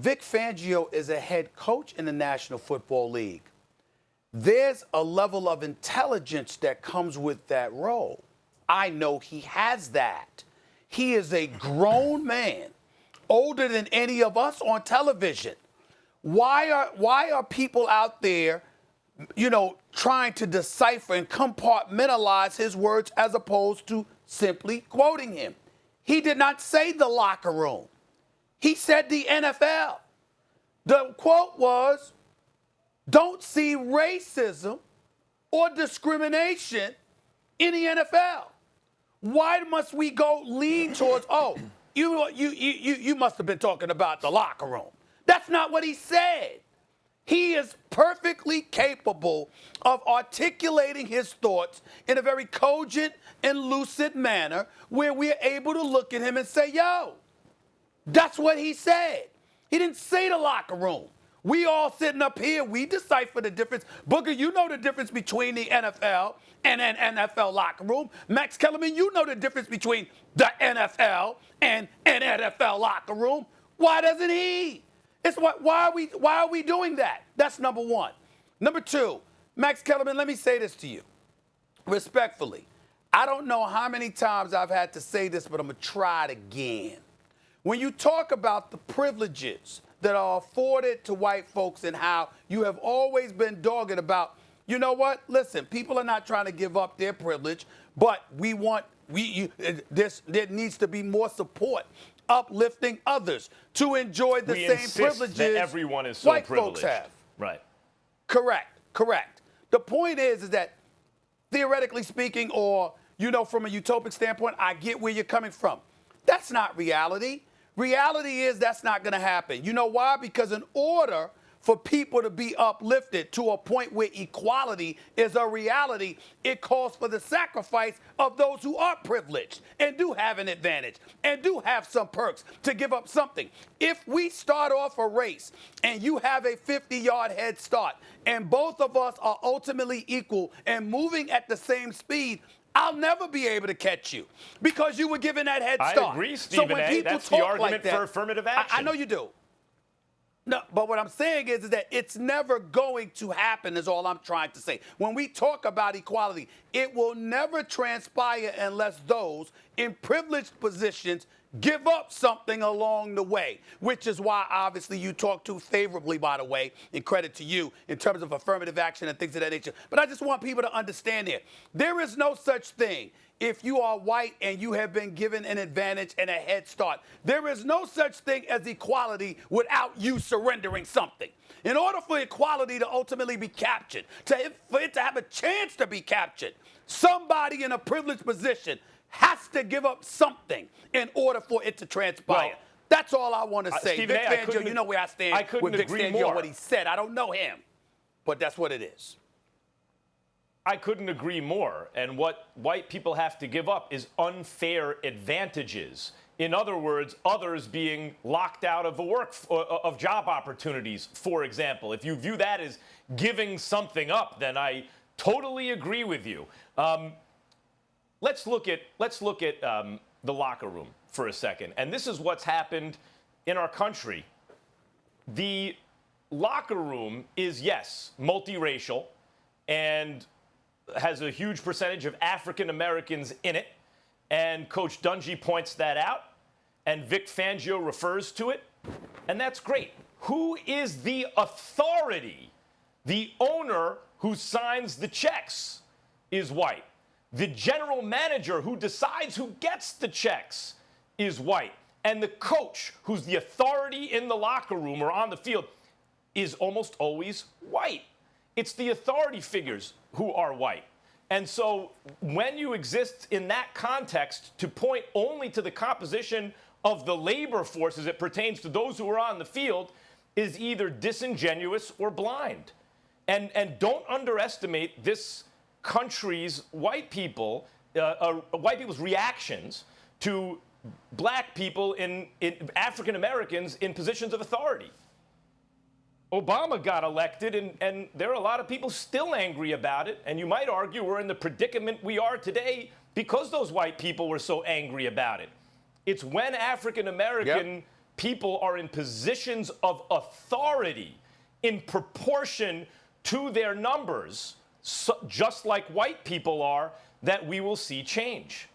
Vic Fangio is a head coach in the National Football League. There's a level of intelligence that comes with that role. I know he has that. He is a grown man, older than any of us on television. Why are people out there, trying to decipher and compartmentalize his words as opposed to simply quoting him? He did not say the locker room. He said the NFL. The quote was, "Don't see racism or discrimination in the NFL." Why must we go lean towards, you must have been talking about the locker room? That's not what he said. He is perfectly capable of articulating his thoughts in a very cogent and lucid manner where we're able to look at him and say, that's what he said. He didn't say the locker room. We all sitting up here, we decipher the difference. Booger, you know the difference between the NFL and an NFL locker room. Max Kellerman, you know the difference between the NFL and an NFL locker room. Why doesn't he? Why are we doing that? That's number one. Number two, Max Kellerman, let me say this to you respectfully. I don't know how many times I've had to say this, but I'm going to try it again. When you talk about the privileges that are afforded to white folks and how you have always been dogged about, you know what? Listen, people are not trying to give up their privilege, but there needs to be more support, uplifting others to enjoy the same privileges that everyone is so white privileged. Folks have. Right. Correct. The point is that theoretically speaking, or, from a utopic standpoint, I get where you're coming from. That's not reality. Reality is that's not going to happen. You know why? Because in order for people to be uplifted to a point where equality is a reality, it calls for the sacrifice of those who are privileged and do have an advantage and do have some perks to give up something. If we start off a race and you have a 50-yard head start and both of us are ultimately equal and moving at the same speed, I'll never be able to catch you because you were given that head start. I agree, Stephen A. That's the argument for affirmative action. I know you do. No, but what I'm saying is that it's never going to happen is all I'm trying to say. When we talk about equality, it will never transpire unless those in privileged positions give up something along the way, which is why, obviously, you talk too favorably, by the way, and credit to you in terms of affirmative action and things of that nature. But I just want people to understand here. There is no such thing if you are white and you have been given an advantage and a head start. There is no such thing as equality without you surrendering something. In order for equality to ultimately be captured, for it to have a chance to be captured, somebody in a privileged position has to give up something in order for it to transpire. Well, that's all I want to say. Vic Fangio, you know where I stand with Vic Fangio, what he said. I don't know him, but that's what it is. I couldn't agree more. And what white people have to give up is unfair advantages. In other words, others being locked out of of job opportunities, for example. If you view that as giving something up, then I totally agree with you. Let's look at the locker room for a second. And this is what's happened in our country. The locker room is, yes, multiracial and has a huge percentage of African Americans in it. And Coach Dungy points that out. And Vic Fangio refers to it. And that's great. Who is the authority? The owner who signs the checks is white. The general manager who decides who gets the checks is white. And the coach, who's the authority in the locker room or on the field, is almost always white. It's the authority figures who are white. And so when you exist in that context to point only to the composition of the labor force as it pertains to those who are on the field is either disingenuous or blind. And don't underestimate this country's white people's reactions to black people in African Americans in positions of authority. Obama got elected, and there are a lot of people still angry about it. And you might argue we're in the predicament we are today because those white people were so angry about it. It's when African American people are in positions of authority in proportion to their numbers, just like white people are, that we will see change.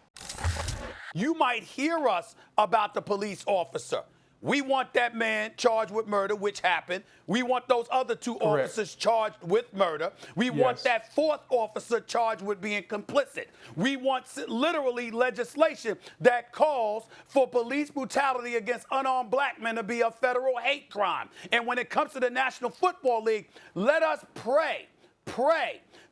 You might hear us about the police officer. We want that man charged with murder, which happened. We want those other two officers charged with murder. We want that fourth officer charged with being complicit. We want literally legislation that calls for police brutality against unarmed black men to be a federal hate crime. And when it comes to the National Football League, let us pray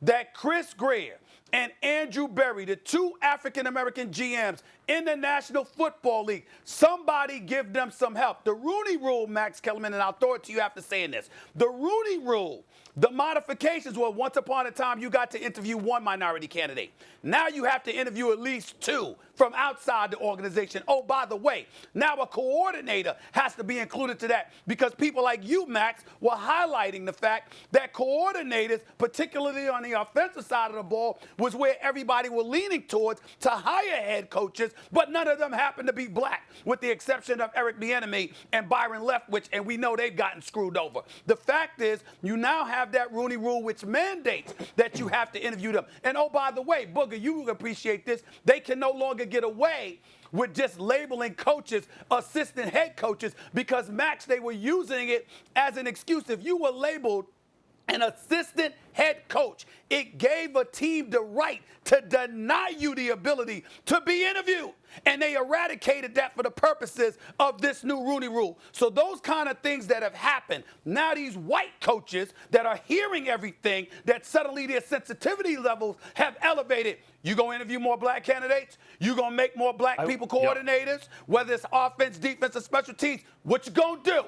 that Chris Greer and Andrew Berry, the two African-American GMs in the National Football League, somebody give them some help. The Rooney Rule, Max Kellerman, and I'll throw it to you after saying this. The Rooney Rule, the modifications were once upon a time you got to interview one minority candidate. Now you have to interview at least two from outside the organization. Oh, by the way, now a coordinator has to be included to that because people like you, Max, were highlighting the fact that coordinators, particularly on the offensive side of the ball, was where everybody were leaning towards to hire head coaches, but none of them happened to be black, with the exception of Eric Bieniemy and Byron Leftwich, and we know they've gotten screwed over. The fact is, you now have that Rooney Rule which mandates that you have to interview them. And oh, by the way, Booger, you will appreciate this, they can no longer get away with just labeling coaches assistant head coaches because, Max, they were using it as an excuse. If you were labeled an assistant head coach, it gave a team the right to deny you the ability to be interviewed. And they eradicated that for the purposes of this new Rooney Rule. So those kind of things that have happened, now these white coaches that are hearing everything, that suddenly their sensitivity levels have elevated. You going to interview more black candidates? You going to make more black people coordinators? Whether it's offense, defense, or special teams, what you going to do?